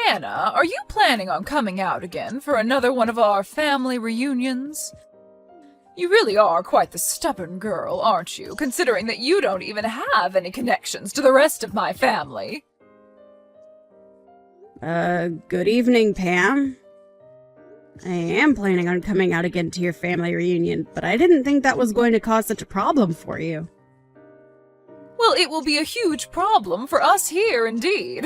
Hannah, are you planning on coming out again for another one of our family reunions? You really are quite the stubborn girl, aren't you, considering that you don't even have any connections to the rest of my family? Good evening, Pam. I am planning on coming out again to your family reunion, but I didn't think that was going to cause such a problem for you. Well, it will be a huge problem for us here, indeed.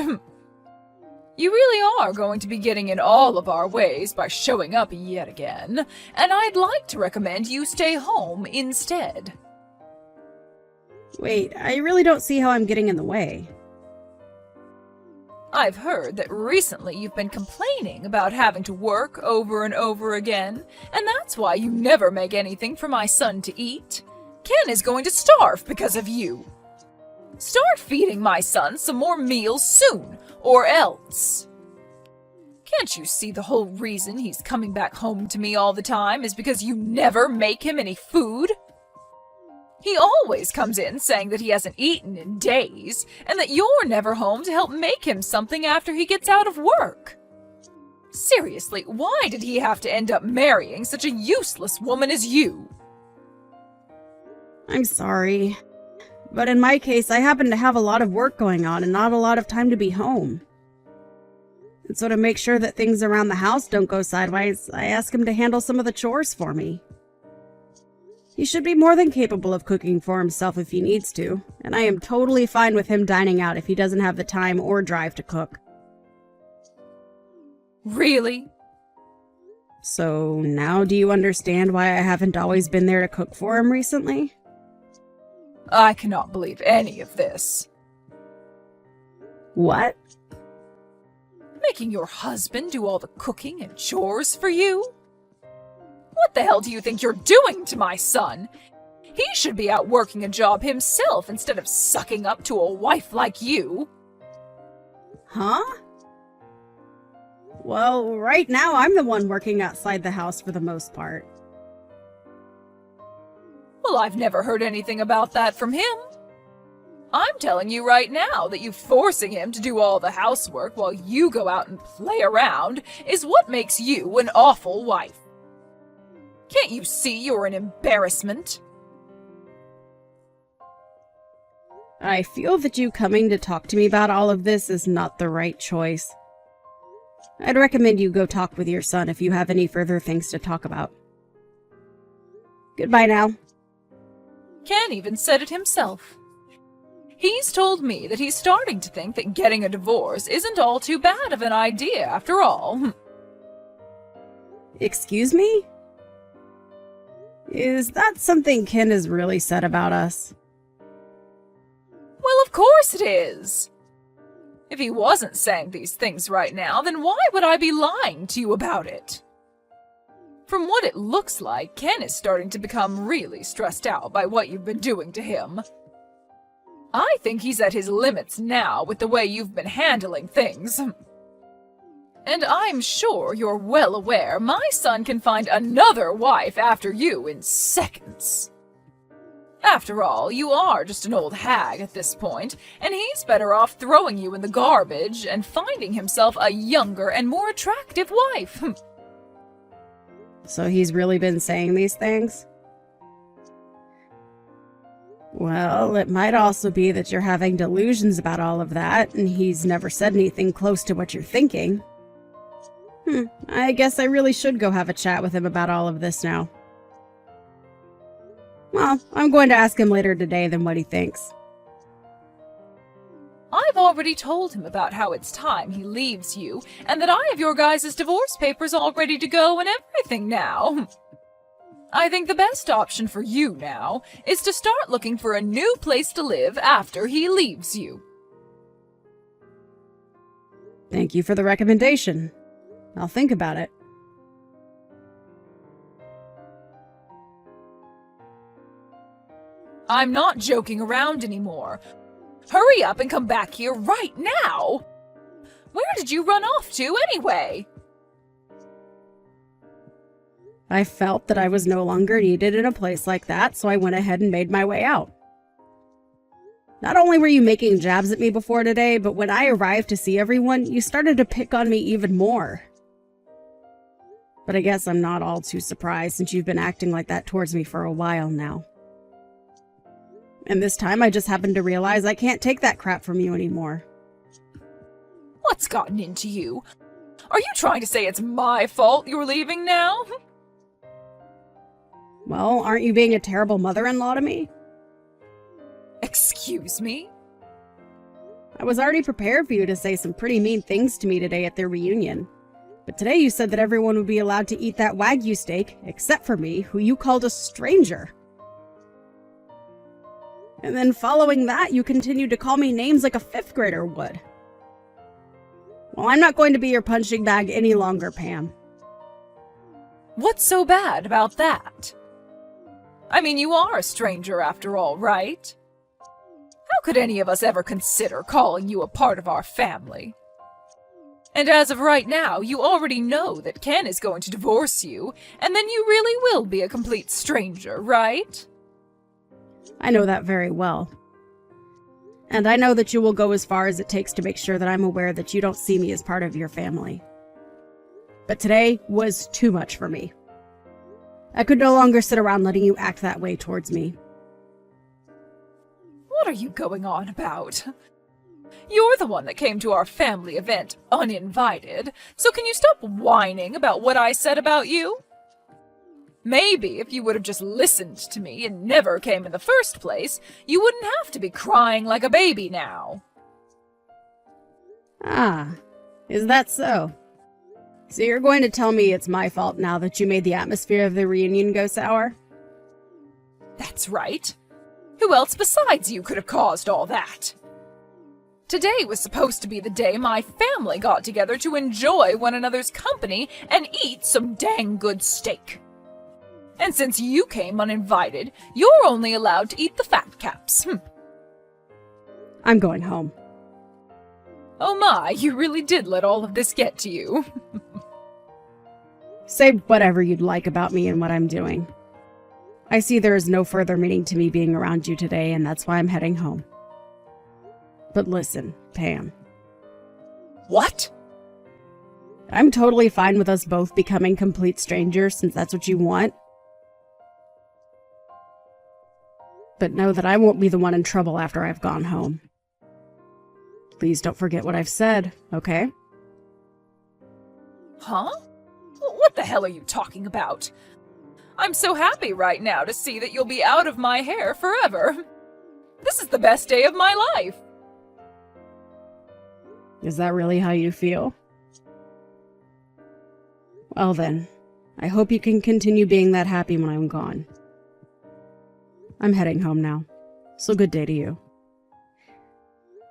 You really are going to be getting in all of our ways by showing up yet again, and I'd like to recommend you stay home instead. Wait, I really don't see how I'm getting in the way. I've heard that recently you've been complaining about having to work over and over again, and that's why you never make anything for my son to eat. Ken is going to starve because of you. Start feeding my son some more meals soon, or else. Can't you see the whole reason he's coming back home to me all the time is because you never make him any food? He always comes in saying that he hasn't eaten in days, and that you're never home to help make him something after he gets out of work. Seriously, why did he have to end up marrying such a useless woman as you? I'm sorry, but in my case, I happen to have a lot of work going on and not a lot of time to be home. And so to make sure that things around the house don't go sideways, I ask him to handle some of the chores for me. He should be more than capable of cooking for himself if he needs to, and I am totally fine with him dining out if he doesn't have the time or drive to cook. Really? So now do you understand why I haven't always been there to cook for him recently? I cannot believe any of this. What? Making your husband do all the cooking and chores for you? What the hell do you think you're doing to my son? He should be out working a job himself instead of sucking up to a wife like you. Huh? Well, right now I'm the one working outside the house for the most part. Well, I've never heard anything about that from him. I'm telling you right now that you forcing him to do all the housework while you go out and play around is what makes you an awful wife. Can't you see you're an embarrassment? I feel that you coming to talk to me about all of this is not the right choice. I'd recommend you go talk with your son if you have any further things to talk about. Goodbye now. Ken even said it himself. He's told me that he's starting to think that getting a divorce isn't all too bad of an idea after all. Excuse me? Is that something Ken has really said about us? Well, of course it is. If he wasn't saying these things right now, then why would I be lying to you about it? From what it looks like, Ken is starting to become really stressed out by what you've been doing to him. I think he's at his limits now with the way you've been handling things. And I'm sure you're well aware my son can find another wife after you in seconds. After all, you are just an old hag at this point, and he's better off throwing you in the garbage and finding himself a younger and more attractive wife. So he's really been saying these things? Well, it might also be that you're having delusions about all of that, and he's never said anything close to what you're thinking. I guess I really should go have a chat with him about all of this now. Well, I'm going to ask him later today then what he thinks. I've already told him about how it's time he leaves you, and that I have your guys' divorce papers all ready to go and everything now. I think the best option for you now is to start looking for a new place to live after he leaves you. Thank you for the recommendation. I'll think about it. I'm not joking around anymore. Hurry up and come back here right now! Where did you run off to anyway? I felt that I was no longer needed in a place like that, so I went ahead and made my way out. Not only were you making jabs at me before today, but when I arrived to see everyone, you started to pick on me even more. But I guess I'm not all too surprised since you've been acting like that towards me for a while now. And this time I just happened to realize I can't take that crap from you anymore. What's gotten into you? Are you trying to say it's my fault you're leaving now? Well, aren't you being a terrible mother-in-law to me? Excuse me? I was already prepared for you to say some pretty mean things to me today at their reunion. But today you said that everyone would be allowed to eat that Wagyu steak, except for me, who you called a stranger. And then following that, you continued to call me names like a fifth grader would. Well, I'm not going to be your punching bag any longer, Pam. What's so bad about that? I mean, you are a stranger after all, right? How could any of us ever consider calling you a part of our family? And as of right now, you already know that Ken is going to divorce you, and then you really will be a complete stranger, right? I know that very well. And I know that you will go as far as it takes to make sure that I'm aware that you don't see me as part of your family. But today was too much for me. I could no longer sit around letting you act that way towards me. What are you going on about? You're the one that came to our family event uninvited, so can you stop whining about what I said about you? Maybe if you would have just listened to me and never came in the first place, you wouldn't have to be crying like a baby now. Ah, is that so? So you're going to tell me it's my fault now that you made the atmosphere of the reunion go sour? That's right. Who else besides you could have caused all that? Today was supposed to be the day my family got together to enjoy one another's company and eat some dang good steak. And since you came uninvited, you're only allowed to eat the fat caps. I'm going home. Oh my, you really did let all of this get to you. Say whatever you'd like about me and what I'm doing. I see there is no further meaning to me being around you today, and that's why I'm heading home. But listen, Pam. What? I'm totally fine with us both becoming complete strangers since that's what you want. But know that I won't be the one in trouble after I've gone home. Please don't forget what I've said, okay? Huh? What the hell are you talking about? I'm so happy right now to see that you'll be out of my hair forever. This is the best day of my life. Is that really how you feel? Well then, I hope you can continue being that happy when I'm gone. I'm heading home now, so good day to you.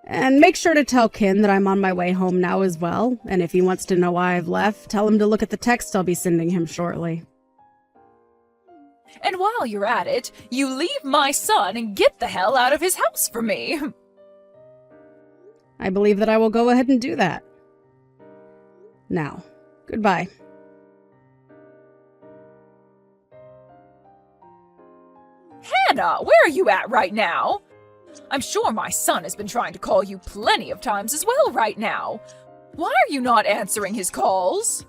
And make sure to tell Ken that I'm on my way home now as well, and if he wants to know why I've left, tell him to look at the text I'll be sending him shortly. And while you're at it, you leave my son and get the hell out of his house for me. I believe that I will go ahead and do that. Now, goodbye. Hannah, where are you at right now? I'm sure my son has been trying to call you plenty of times as well right now. Why are you not answering his calls?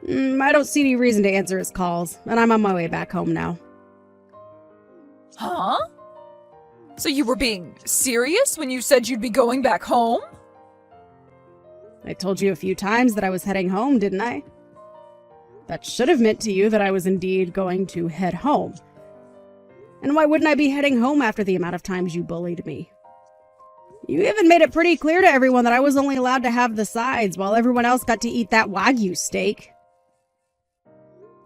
I don't see any reason to answer his calls, and I'm on my way back home now. Huh? So you were being serious when you said you'd be going back home? I told you a few times that I was heading home, didn't I? That should have meant to you that I was indeed going to head home. And why wouldn't I be heading home after the amount of times you bullied me? You even made it pretty clear to everyone that I was only allowed to have the sides while everyone else got to eat that Wagyu steak.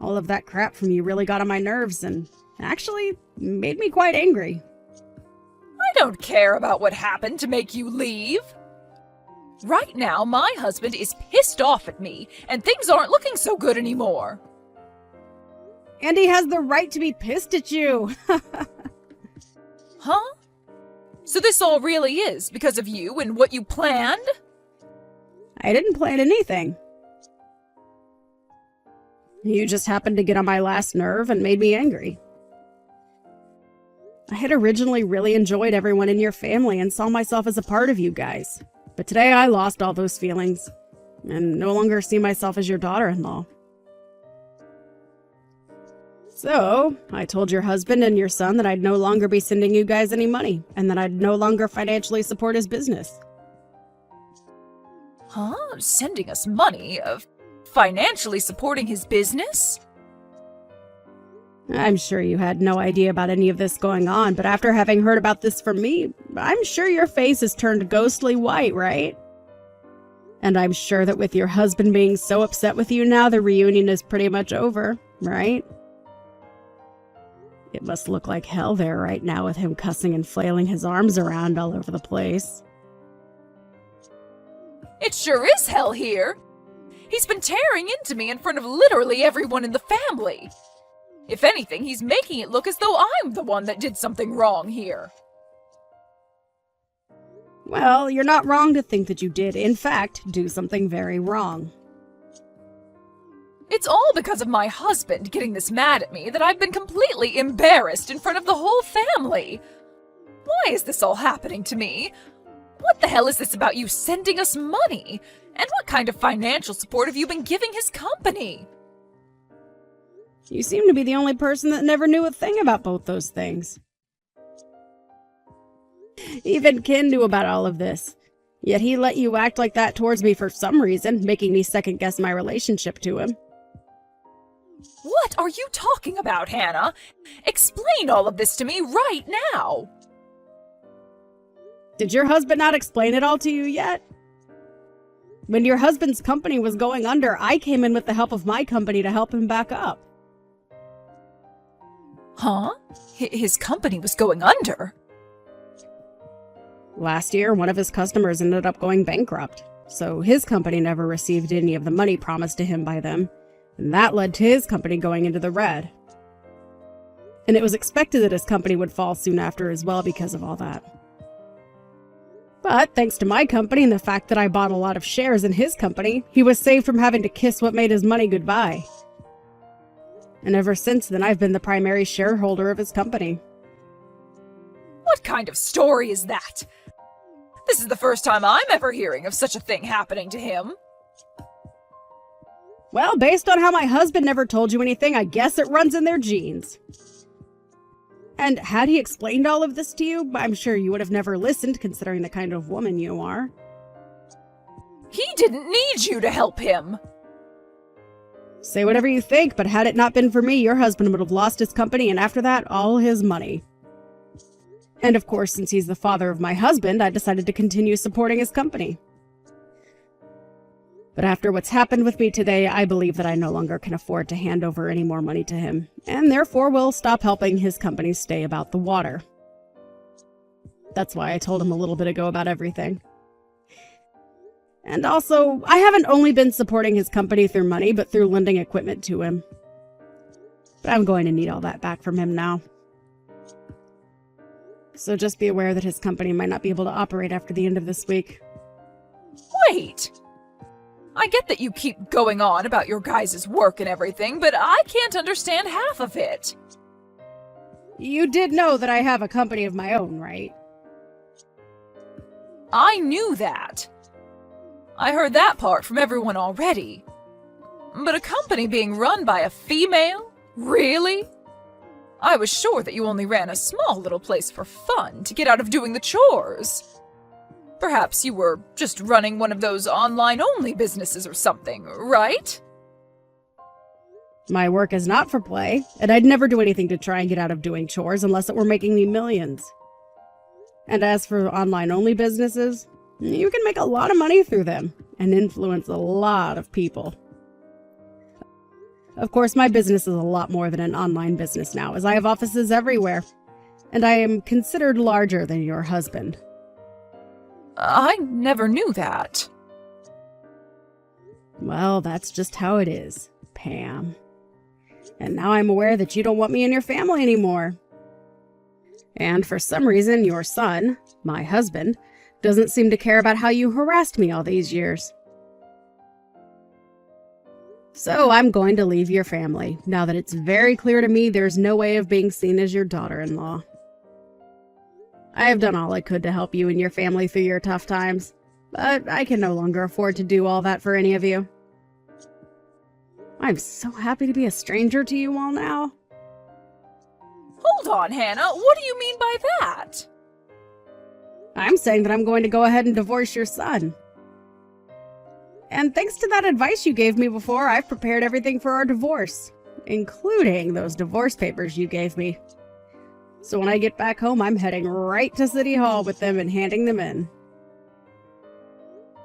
All of that crap from you really got on my nerves and actually made me quite angry. I don't care about what happened to make you leave. Right now, my husband is pissed off at me, and things aren't looking so good anymore. And he has the right to be pissed at you. Huh? So this all really is because of you and what you planned? I didn't plan anything. You just happened to get on my last nerve and made me angry. I had originally really enjoyed everyone in your family and saw myself as a part of you guys. But today I lost all those feelings and no longer see myself as your daughter-in-law. So, I told your husband and your son that I'd no longer be sending you guys any money and that I'd no longer financially support his business. Huh? Sending us money? Financially supporting his business? I'm sure you had no idea about any of this going on, but after having heard about this from me, I'm sure your face has turned ghostly white, right? And I'm sure that with your husband being so upset with you now, the reunion is pretty much over, right? It must look like hell there right now with him cussing and flailing his arms around all over the place. It sure is hell here. He's been tearing into me in front of literally everyone in the family. If anything, he's making it look as though I'm the one that did something wrong here. Well, you're not wrong to think that you did, in fact, do something very wrong. It's all because of my husband getting this mad at me that I've been completely embarrassed in front of the whole family. Why is this all happening to me? What the hell is this about you sending us money? And what kind of financial support have you been giving his company? You seem to be the only person that never knew a thing about both those things. Even Ken knew about all of this, yet he let you act like that towards me for some reason, making me second-guess my relationship to him. What are you talking about, Hannah? Explain all of this to me right now! Did your husband not explain it all to you yet? When your husband's company was going under, I came in with the help of my company to help him back up. Huh? His company was going under? Last year, one of his customers ended up going bankrupt, so his company never received any of the money promised to him by them, and that led to his company going into the red. And it was expected that his company would fall soon after as well because of all that. But thanks to my company and the fact that I bought a lot of shares in his company, he was saved from having to kiss what made his money goodbye. And ever since then, I've been the primary shareholder of his company. What kind of story is that? This is the first time I'm ever hearing of such a thing happening to him. Well, based on how my husband never told you anything, I guess it runs in their genes. And had he explained all of this to you, I'm sure you would have never listened, considering the kind of woman you are. He didn't need you to help him. Say whatever you think, but had it not been for me, your husband would have lost his company and after that, all his money. And of course, since he's the father of my husband, I decided to continue supporting his company. But after what's happened with me today, I believe that I no longer can afford to hand over any more money to him, and therefore will stop helping his company stay about the water. That's why I told him a little bit ago about everything. And also, I haven't only been supporting his company through money, but through lending equipment to him. But I'm going to need all that back from him now. So just be aware that his company might not be able to operate after the end of this week. Wait! I get that you keep going on about your guys' work and everything, but I can't understand half of it. You did know that I have a company of my own, right? I knew that. I heard that part from everyone already. But a company being run by a female? Really? I was sure that you only ran a small little place for fun to get out of doing the chores. Perhaps you were just running one of those online-only businesses or something, right? My work is not for play, and I'd never do anything to try and get out of doing chores unless it were making me millions. And as for online-only businesses, you can make a lot of money through them and influence a lot of people. Of course, my business is a lot more than an online business now, as I have offices everywhere, and I am considered larger than your husband. I never knew that. Well, that's just how it is, Pam. And now I'm aware that you don't want me in your family anymore. And for some reason, your son, my husband, doesn't seem to care about how you harassed me all these years. So I'm going to leave your family, now that it's very clear to me there's no way of being seen as your daughter-in-law. I have done all I could to help you and your family through your tough times, but I can no longer afford to do all that for any of you. I'm so happy to be a stranger to you all now. Hold on, Hannah. What do you mean by that? I'm saying that I'm going to go ahead and divorce your son. And thanks to that advice you gave me before, I've prepared everything for our divorce, including those divorce papers you gave me. So when I get back home, I'm heading right to City Hall with them and handing them in.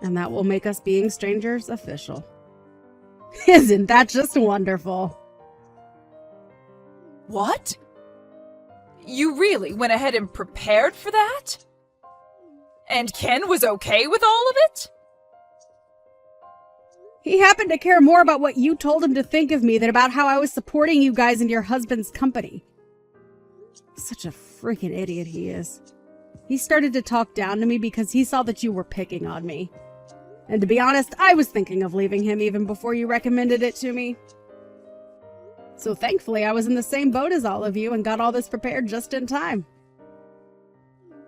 And that will make us being strangers official. Isn't that just wonderful? What? You really went ahead and prepared for that? And Ken was okay with all of it? He happened to care more about what you told him to think of me than about how I was supporting you guys in your husband's company. Such a freaking idiot he is. He started to talk down to me because he saw that you were picking on me. And to be honest, I was thinking of leaving him even before you recommended it to me. So thankfully, I was in the same boat as all of you and got all this prepared just in time.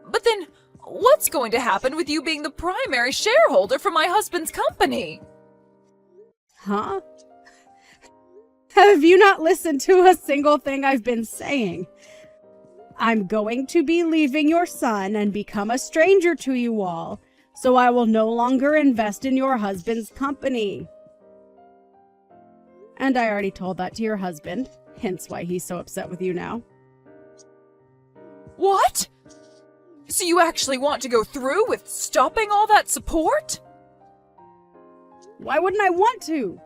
But then, what's going to happen with you being the primary shareholder for my husband's company? Huh? Have you not listened to a single thing I've been saying? I'm going to be leaving your son and become a stranger to you all, so I will no longer invest in your husband's company. And I already told that to your husband, hence why he's so upset with you now. What? So you actually want to go through with stopping all that support? Why wouldn't I want to?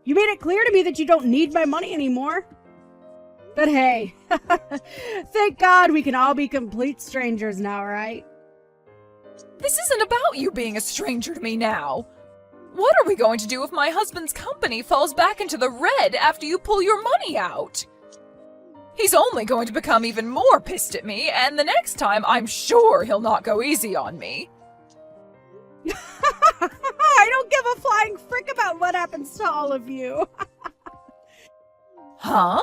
You made it clear to me that you don't need my money anymore. But hey, thank God we can all be complete strangers now, right? This isn't about you being a stranger to me now. What are we going to do if my husband's company falls back into the red after you pull your money out? He's only going to become even more pissed at me, and the next time I'm sure he'll not go easy on me. I don't give a flying frick about what happens to all of you. Huh?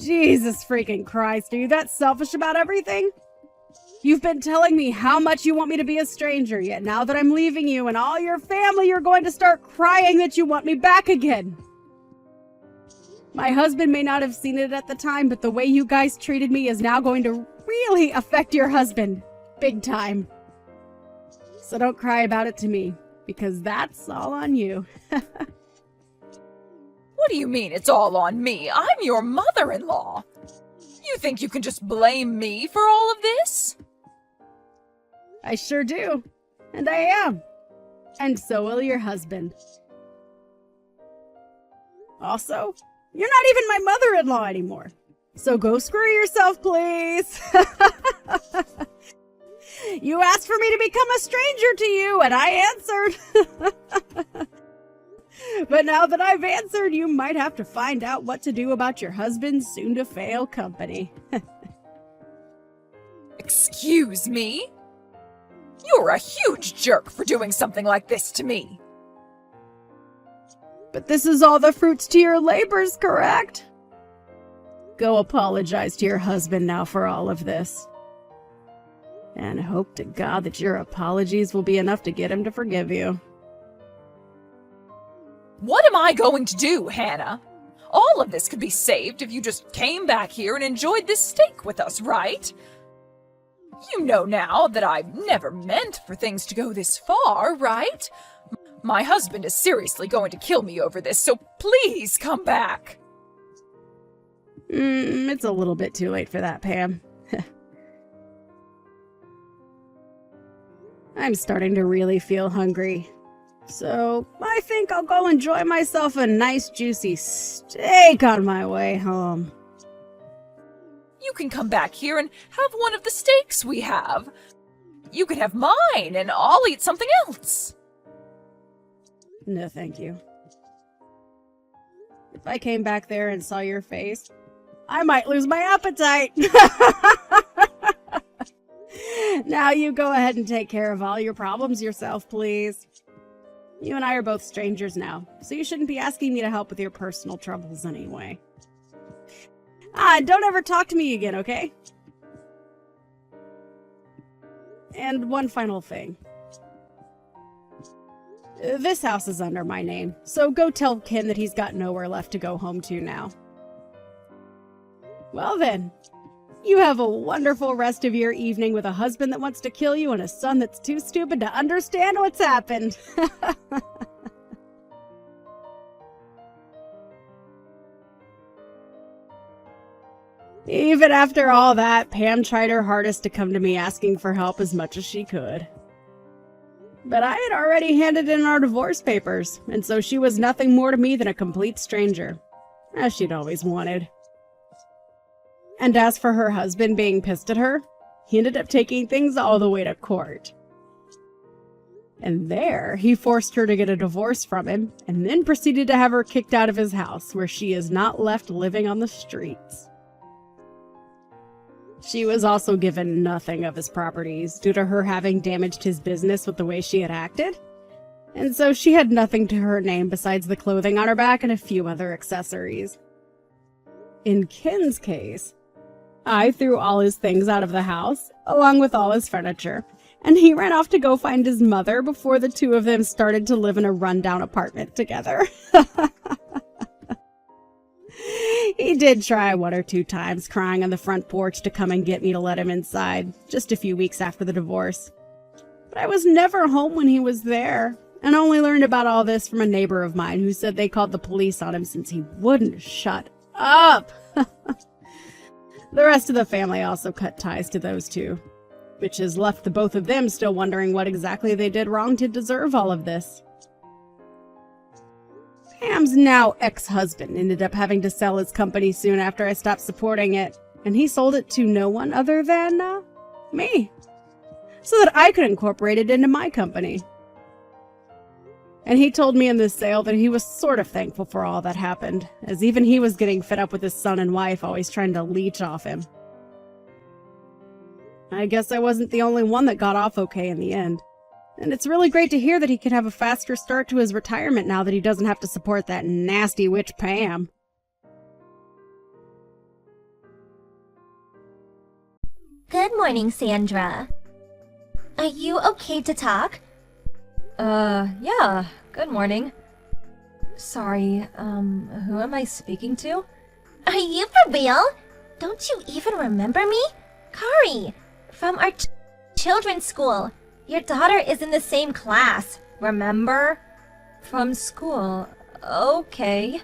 Jesus freaking Christ, are you that selfish about everything? You've been telling me how much you want me to be a stranger, yet now that I'm leaving you and all your family, you're going to start crying that you want me back again. My husband may not have seen it at the time, but the way you guys treated me is now going to really affect your husband. Big time. So don't cry about it to me, because that's all on you. What do you mean it's all on me? I'm your mother-in-law. You think you can just blame me for all of this? I sure do. And I am. And so will your husband. Also, you're not even my mother-in-law anymore. So go screw yourself, please. You asked for me to become a stranger to you, and I answered. But now that I've answered, you might have to find out what to do about your husband's soon-to-fail company. Excuse me? You're a huge jerk for doing something like this to me. But this is all the fruits to your labors, correct? Go apologize to your husband now for all of this. And hope to God that your apologies will be enough to get him to forgive you. What am I going to do, Hannah? All of this could be saved if you just came back here and enjoyed this steak with us, right? You know now that I never meant for things to go this far, right? My husband is seriously going to kill me over this, so please come back. It's a little bit too late for that, Pam. I'm starting to really feel hungry. So I think I'll go enjoy myself a nice juicy steak on my way home. You can come back here and have one of the steaks we have. You can have mine and I'll eat something else. No, thank you. If I came back there and saw your face, I might lose my appetite. Now you go ahead and take care of all your problems yourself, please. You and I are both strangers now, so you shouldn't be asking me to help with your personal troubles anyway. Don't ever talk to me again, okay? And one final thing. This house is under my name, so go tell Ken that he's got nowhere left to go home to now. Well then, you have a wonderful rest of your evening with a husband that wants to kill you and a son that's too stupid to understand what's happened. Even after all that, Pam tried her hardest to come to me asking for help as much as she could. But I had already handed in our divorce papers, and so she was nothing more to me than a complete stranger, as she'd always wanted. And as for her husband being pissed at her, he ended up taking things all the way to court. And there, he forced her to get a divorce from him, and then proceeded to have her kicked out of his house, where she is not left living on the streets. She was also given nothing of his properties due to her having damaged his business with the way she had acted, and so she had nothing to her name besides the clothing on her back and a few other accessories. In Ken's case, I threw all his things out of the house, along with all his furniture, and he ran off to go find his mother before the two of them started to live in a rundown apartment together. He did try one or two times, crying on the front porch to come and get me to let him inside, just a few weeks after the divorce. But I was never home when he was there, and only learned about all this from a neighbor of mine who said they called the police on him since he wouldn't shut up. The rest of the family also cut ties to those two, which has left the both of them still wondering what exactly they did wrong to deserve all of this. Pam's now ex-husband ended up having to sell his company soon after I stopped supporting it, and he sold it to no one other than, me, so that I could incorporate it into my company. And he told me in this sale that he was sort of thankful for all that happened, as even he was getting fed up with his son and wife always trying to leech off him. I guess I wasn't the only one that got off okay in the end. And it's really great to hear that he could have a faster start to his retirement now that he doesn't have to support that nasty witch Pam. Good morning, Sandra. Are you okay to talk? Yeah. Good morning. Sorry, who am I speaking to? Are you for real? Don't you even remember me? Kari, from our children's school. Your daughter is in the same class, remember? From school. Okay.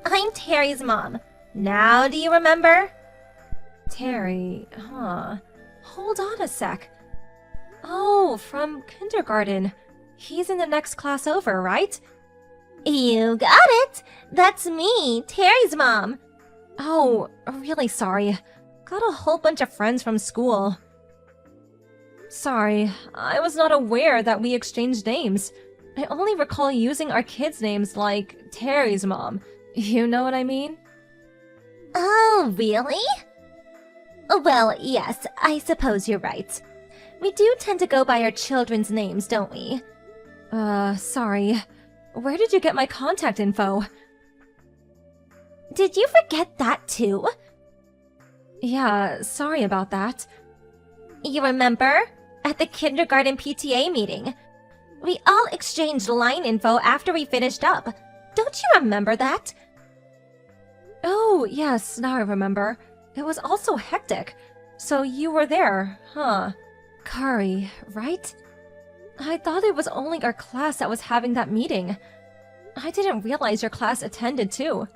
I'm Terry's mom. Now do you remember? Terry, huh. Hold on a sec. Oh, from kindergarten. He's in the next class over, right? You got it! That's me, Terry's mom. Oh, really sorry. Got a whole bunch of friends from school. Sorry, I was not aware that we exchanged names. I only recall using our kids' names like Terry's mom. You know what I mean? Oh, really? Well, yes, I suppose you're right. We do tend to go by our children's names, don't we? Sorry. Where did you get my contact info? Did you forget that too? Yeah, sorry about that. You remember? At the kindergarten PTA meeting. We all exchanged line info after we finished up. Don't you remember that? Oh, yes, now I remember. It was also hectic. So you were there, huh? Kari, right? I thought it was only our class that was having that meeting. I didn't realize your class attended too.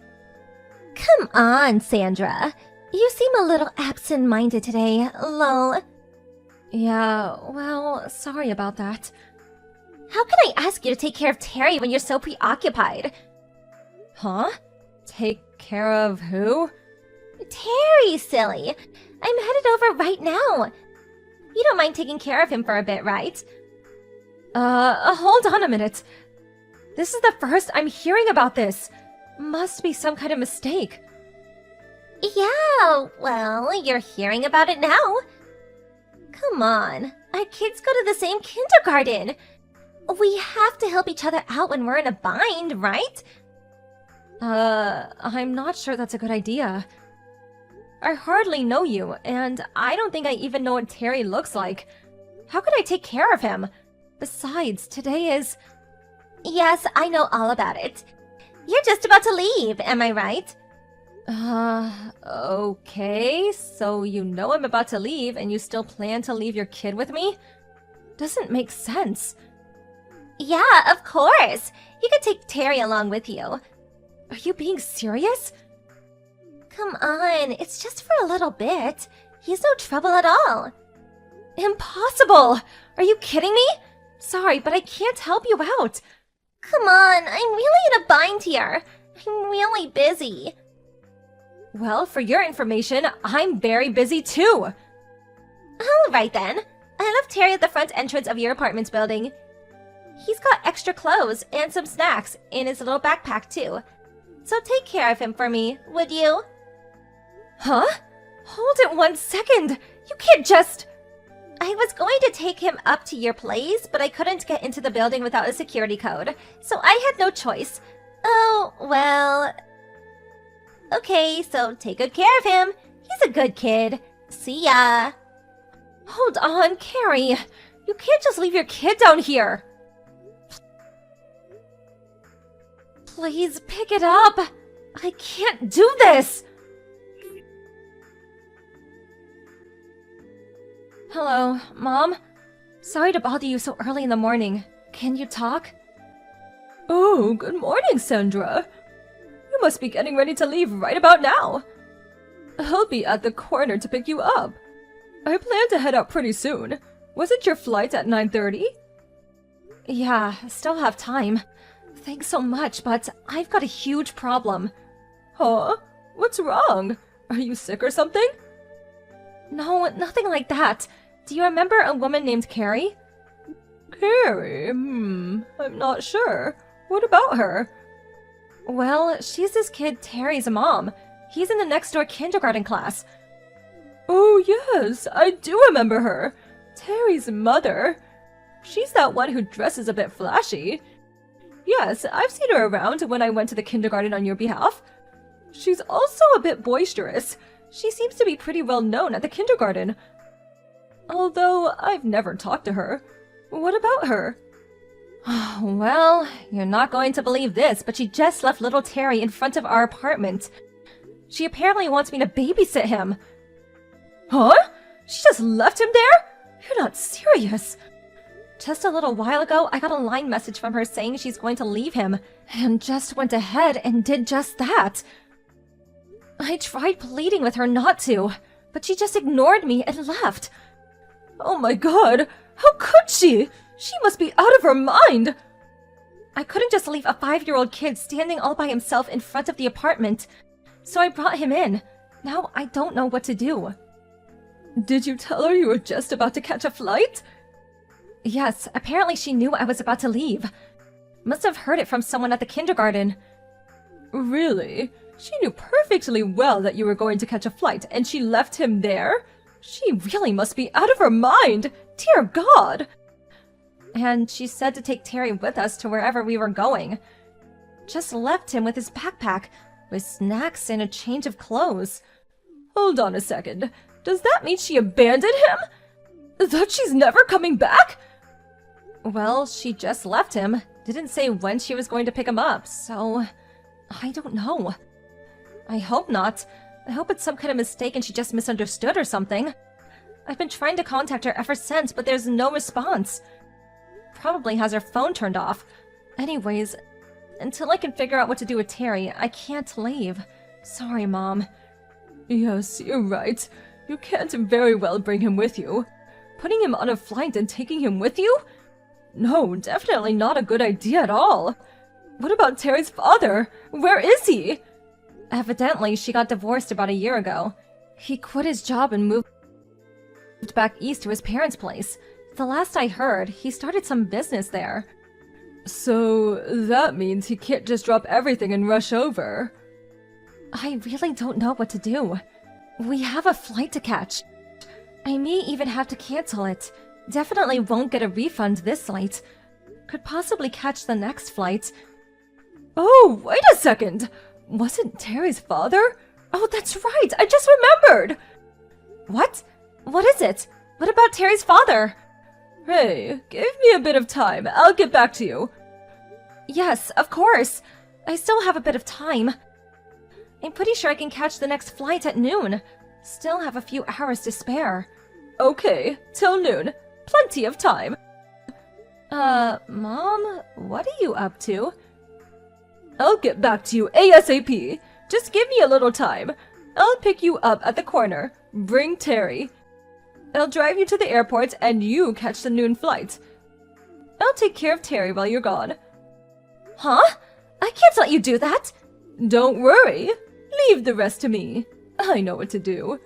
Come on, Sandra. You seem a little absent-minded today, lol. Yeah, well, sorry about that. How can I ask you to take care of Terry when you're so preoccupied? Huh? Take care of who? Terry, silly. I'm headed over right now. You don't mind taking care of him for a bit, right? Hold on a minute. This is the first I'm hearing about this. Must be some kind of mistake. Yeah, well, you're hearing about it now. Come on, our kids go to the same kindergarten. We have to help each other out when we're in a bind, right? I'm not sure that's a good idea. I hardly know you, and I don't think I even know what Terry looks like. How could I take care of him? Besides, today is... Yes, I know all about it. You're just about to leave, am I right? Okay, so you know I'm about to leave and you still plan to leave your kid with me? Doesn't make sense. Yeah, of course. You could take Terry along with you. Are you being serious? Come on, it's just for a little bit. He's no trouble at all. Impossible! Are you kidding me? Sorry, but I can't help you out. Come on, I'm really in a bind here. I'm really busy. Well, for your information, I'm very busy too. All right then. I left Terry at the front entrance of your apartment building. He's got extra clothes and some snacks in his little backpack too. So take care of him for me, would you? Huh? Hold it 1 second. You can't just... I was going to take him up to your place, but I couldn't get into the building without a security code, so I had no choice. Oh, well... Okay, so take good care of him. He's a good kid. See ya. Hold on, Carrie. You can't just leave your kid down here. Please pick it up. I can't do this. Hello, Mom? Sorry to bother you so early in the morning. Can you talk? Oh, good morning, Sandra. You must be getting ready to leave right about now. I'll be at the corner to pick you up. I plan to head out pretty soon. Wasn't your flight at 9:30? Yeah, still have time. Thanks so much, but I've got a huge problem. Huh? What's wrong? Are you sick or something? No, nothing like that. Do you remember a woman named Carrie? Carrie? I'm not sure. What about her? Well, she's this kid Terry's mom. He's in the next door kindergarten class. Oh yes, I do remember her. Terry's mother. She's that one who dresses a bit flashy. Yes, I've seen her around when I went to the kindergarten on your behalf. She's also a bit boisterous. She seems to be pretty well known at the kindergarten. Although I've never talked to her. What about her? Well, you're not going to believe this, but she just left little Terry in front of our apartment. She apparently wants me to babysit him. Huh? She just left him there? You're not serious. Just a little while ago, I got a line message from her saying she's going to leave him, and just went ahead and did just that. I tried pleading with her not to, but she just ignored me and left. Oh my god, how could she? She must be out of her mind! I couldn't just leave a 5-year-old kid standing all by himself in front of the apartment, so I brought him in. Now I don't know what to do. Did you tell her you were just about to catch a flight? Yes, apparently she knew I was about to leave. Must have heard it from someone at the kindergarten. Really? She knew perfectly well that you were going to catch a flight, and she left him there? She really must be out of her mind! Dear God! And she said to take Terry with us to wherever we were going. Just left him with his backpack, with snacks and a change of clothes. Hold on a second. Does that mean she abandoned him? That she's never coming back? Well, she just left him. Didn't say when she was going to pick him up, so... I don't know. I hope not. I hope it's some kind of mistake and she just misunderstood or something. I've been trying to contact her ever since, but there's no response. Probably has her phone turned off. Anyways, until I can figure out what to do with Terry, I can't leave. Sorry, Mom. Yes, you're right. You can't very well bring him with you. Putting him on a flight and taking him with you? No, definitely not a good idea at all. What about Terry's father? Where is he? Evidently, she got divorced about a year ago. He quit his job and moved back east to his parents' place. The last I heard, he started some business there. So, that means he can't just drop everything and rush over. I really don't know what to do. We have a flight to catch. I may even have to cancel it. Definitely won't get a refund this late. Could possibly catch the next flight. Oh, wait a second! Wasn't Terry's father? Oh, that's right! I just remembered! What? What is it? What about Terry's father? Hey, give me a bit of time. I'll get back to you. Yes, of course. I still have a bit of time. I'm pretty sure I can catch the next flight at noon. Still have a few hours to spare. Okay, till noon. Plenty of time. Mom, what are you up to? I'll get back to you ASAP. Just give me a little time. I'll pick you up at the corner. Bring Terry. I'll drive you to the airport and you catch the noon flight. I'll take care of Terry while you're gone. Huh? I can't let you do that. Don't worry. Leave the rest to me. I know what to do.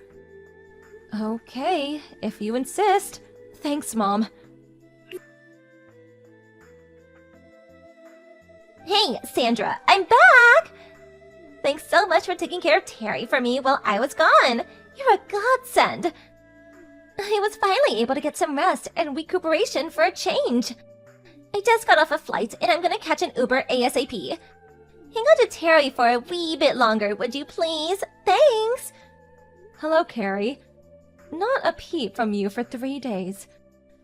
Okay, if you insist. Thanks, Mom. Hey, Sandra, I'm back! Thanks so much for taking care of Terry for me while I was gone. You're a godsend. I was finally able to get some rest and recuperation for a change. I just got off a flight and I'm gonna catch an Uber ASAP. Hang on to Terry for a wee bit longer, would you please? Thanks! Hello, Carrie. Not a peep from you for 3 days.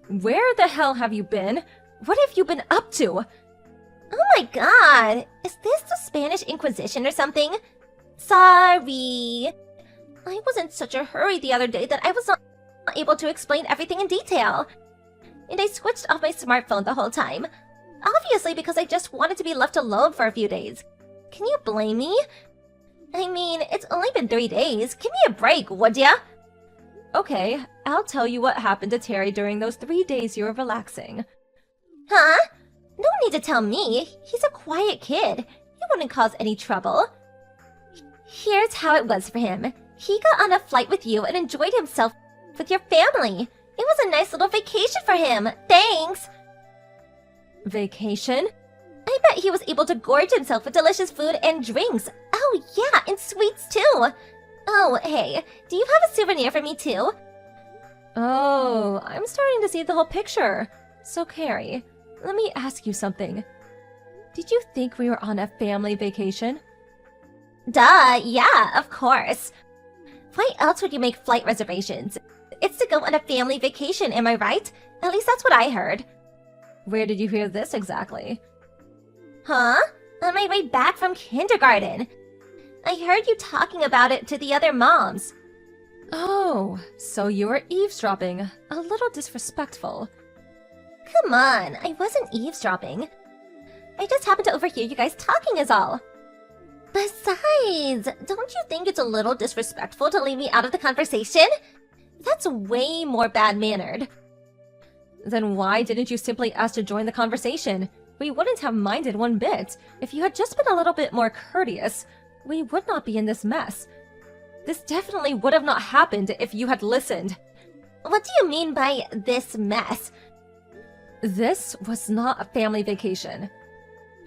Where the hell have you been? What have you been up to? Oh my god! Is this the Spanish Inquisition or something? Sorry. I was in such a hurry the other day that I was not able to explain everything in detail. And I switched off my smartphone the whole time. Obviously because I just wanted to be left alone for a few days. Can you blame me? I mean, it's only been 3 days. Give me a break, would ya? Okay, I'll tell you what happened to Terry during those 3 days you were relaxing. Huh? No need to tell me. He's a quiet kid. He wouldn't cause any trouble. Here's how it was for him. He got on a flight with you and enjoyed himself with your family. It was a nice little vacation for him. Thanks. Vacation? I bet he was able to gorge himself with delicious food and drinks. Oh yeah, and sweets too. Oh, hey, do you have a souvenir for me too? Oh, I'm starting to see the whole picture. So, Carrie, let me ask you something. Did you think we were on a family vacation? Duh, yeah, of course. Why else would you make flight reservations? It's to go on a family vacation, am I right? At least that's what I heard. Where did you hear this exactly? Huh? On my way back from kindergarten. I heard you talking about it to the other moms. Oh, so you were eavesdropping. A little disrespectful. Come on, I wasn't eavesdropping. I just happened to overhear you guys talking is all. Besides, don't you think it's a little disrespectful to leave me out of the conversation? That's way more bad-mannered. Then why didn't you simply ask to join the conversation? We wouldn't have minded one bit. If you had just been a little bit more courteous, we would not be in this mess. This definitely would have not happened if you had listened. What do you mean by this mess? This was not a family vacation.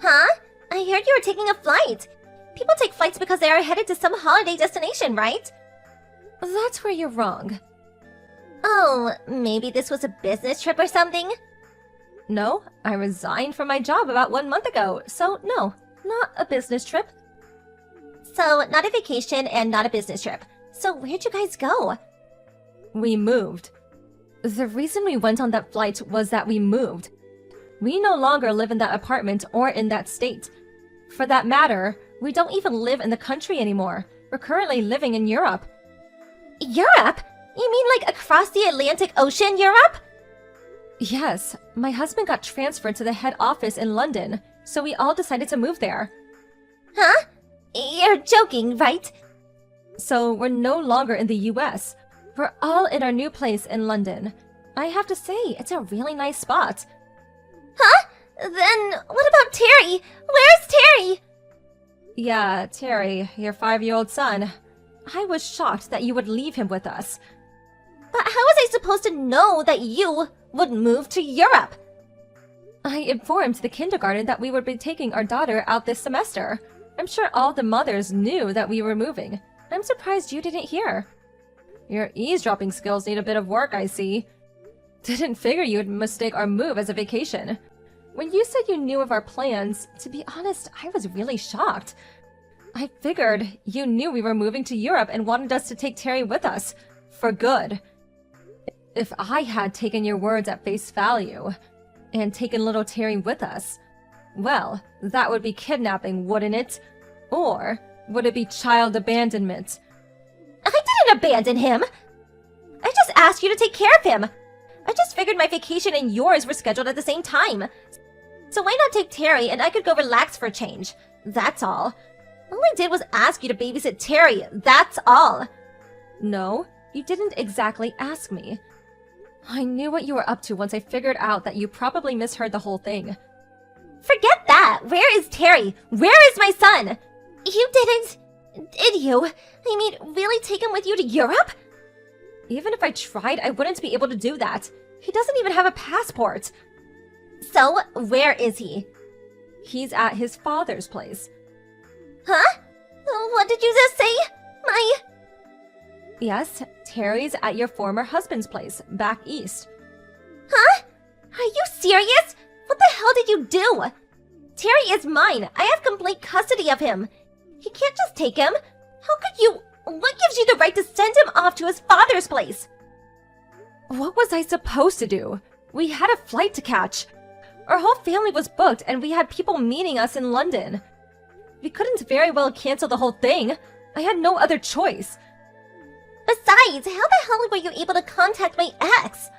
Huh? I heard you were taking a flight. People take flights because they are headed to some holiday destination, right? That's where you're wrong. Oh, maybe this was a business trip or something? No, I resigned from my job about 1 month ago, so no, not a business trip. So, not a vacation and not a business trip. So where'd you guys go? We moved. The reason we went on that flight was that we moved. We no longer live in that apartment or in that state. For that matter, we don't even live in the country anymore. We're currently living in Europe. Europe? You mean like across the Atlantic Ocean, Europe? Yes, my husband got transferred to the head office in London, so we all decided to move there. Huh? You're joking, right? So we're no longer in the US. We're all in our new place in London. I have to say, it's a really nice spot. Huh? Then what about Terry? Where's Terry? Yeah, Terry, your 5-year-old son. I was shocked that you would leave him with us. But how was I supposed to know that you would move to Europe? I informed the kindergarten that we would be taking our daughter out this semester. I'm sure all the mothers knew that we were moving. I'm surprised you didn't hear. Your eavesdropping skills need a bit of work, I see. Didn't figure you'd mistake our move as a vacation. When you said you knew of our plans, to be honest, I was really shocked. I figured you knew we were moving to Europe and wanted us to take Terry with us. For good. If I had taken your words at face value and taken little Terry with us, well, that would be kidnapping, wouldn't it? Or would it be child abandonment? I didn't abandon him! I just asked you to take care of him! I just figured my vacation and yours were scheduled at the same time. So why not take Terry and I could go relax for a change? That's all. All I did was ask you to babysit Terry, that's all. No, you didn't exactly ask me. I knew what you were up to once I figured out that you probably misheard the whole thing. Forget that! Where is Terry? Where is my son? You didn't... Did you? I mean, really take him with you to Europe? Even if I tried, I wouldn't be able to do that. He doesn't even have a passport. So, where is he? He's at his father's place. Huh? What did you just say? My... Yes, Terry's at your former husband's place, back east. Huh? Are you serious? What the hell did you do? Terry is mine. I have complete custody of him. You can't just take him. How could you... What gives you the right to send him off to his father's place? What was I supposed to do? We had a flight to catch. Our whole family was booked and we had people meeting us in London. We couldn't very well cancel the whole thing. I had no other choice. Besides, how the hell were you able to contact my ex?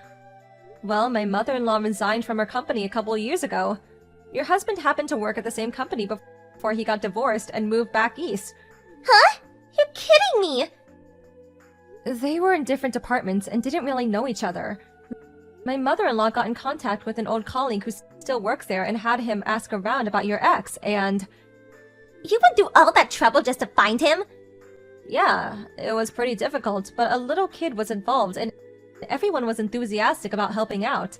Well, my mother-in-law resigned from her company a couple of years ago. Your husband happened to work at the same company before he got divorced and moved back east. Huh? You're kidding me! They were in different departments and didn't really know each other. My mother-in-law got in contact with an old colleague who still works there and had him ask around about your ex, and... You went through all that trouble just to find him? Yeah, it was pretty difficult, but a little kid was involved and everyone was enthusiastic about helping out.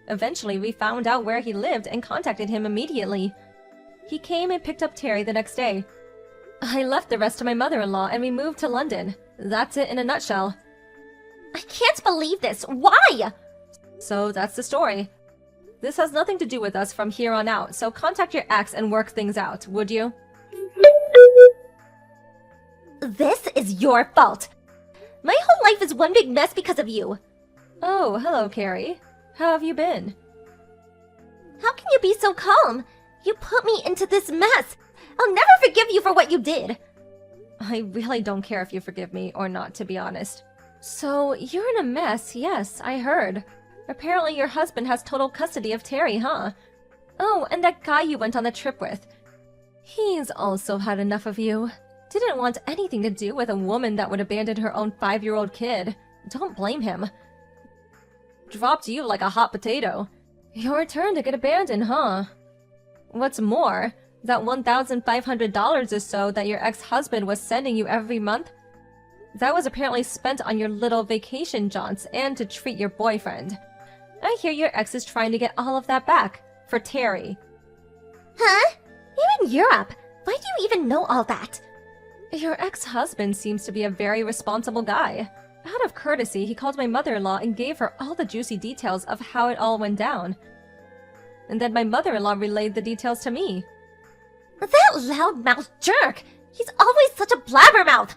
Eventually, we found out where he lived and contacted him immediately. He came and picked up Terry the next day. I left the rest to my mother-in-law and we moved to London. That's it in a nutshell. I can't believe this. Why? So that's the story. This has nothing to do with us from here on out, so contact your ex and work things out, would you? This is your fault. My whole life is one big mess because of you. Oh, hello, Carrie. How have you been? How can you be so calm? You put me into this mess. I'll never forgive you for what you did. I really don't care if you forgive me or not, to be honest. So, you're in a mess, yes, I heard. Apparently your husband has total custody of Terry, huh? Oh, and that guy you went on the trip with. He's also had enough of you. Didn't want anything to do with a woman that would abandon her own 5-year-old kid. Don't blame him. Dropped you like a hot potato. Your turn to get abandoned, huh? What's more, that $1,500 or so that your ex-husband was sending you every month, that was apparently spent on your little vacation jaunts and to treat your boyfriend. I hear your ex is trying to get all of that back, for Terry. Huh? You're in Europe. Why do you even know all that? Your ex-husband seems to be a very responsible guy. Out of courtesy, he called my mother-in-law and gave her all the juicy details of how it all went down. And then my mother-in-law relayed the details to me. That loudmouth jerk! He's always such a blabbermouth!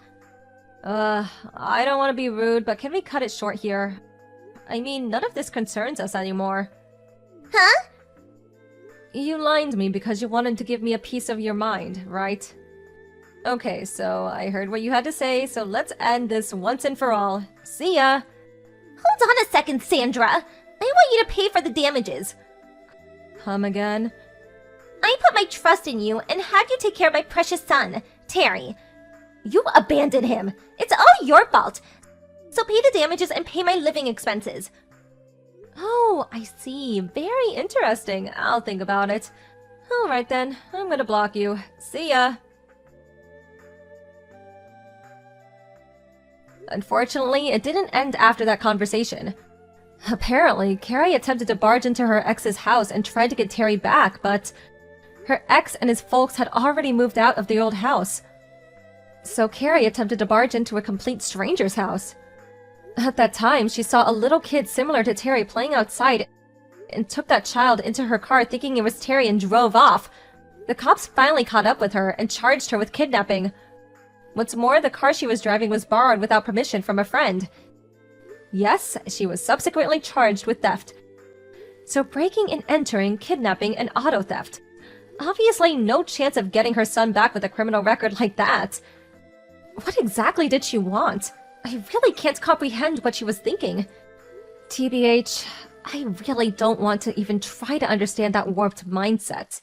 I don't want to be rude, but can we cut it short here? I mean, none of this concerns us anymore. Huh? You lined me because you wanted to give me a piece of your mind, right? Okay, so I heard what you had to say, so let's end this once and for all. See ya! Hold on a second, Sandra. I want you to pay for the damages. Come again? I put my trust in you and had you take care of my precious son, Terry. You abandoned him. It's all your fault. So pay the damages and pay my living expenses. Oh, I see. Very interesting. I'll think about it. Alright then, I'm gonna block you. See ya! Unfortunately, it didn't end after that conversation. Apparently, Carrie attempted to barge into her ex's house and tried to get Terry back, but her ex and his folks had already moved out of the old house. So Carrie attempted to barge into a complete stranger's house. At that time, she saw a little kid similar to Terry playing outside and took that child into her car thinking it was Terry and drove off. The cops finally caught up with her and charged her with kidnapping. What's more, the car she was driving was borrowed without permission from a friend. Yes, she was subsequently charged with theft. So breaking and entering, kidnapping, and auto theft. Obviously no chance of getting her son back with a criminal record like that. What exactly did she want? I really can't comprehend what she was thinking. TBH, I really don't want to even try to understand that warped mindset.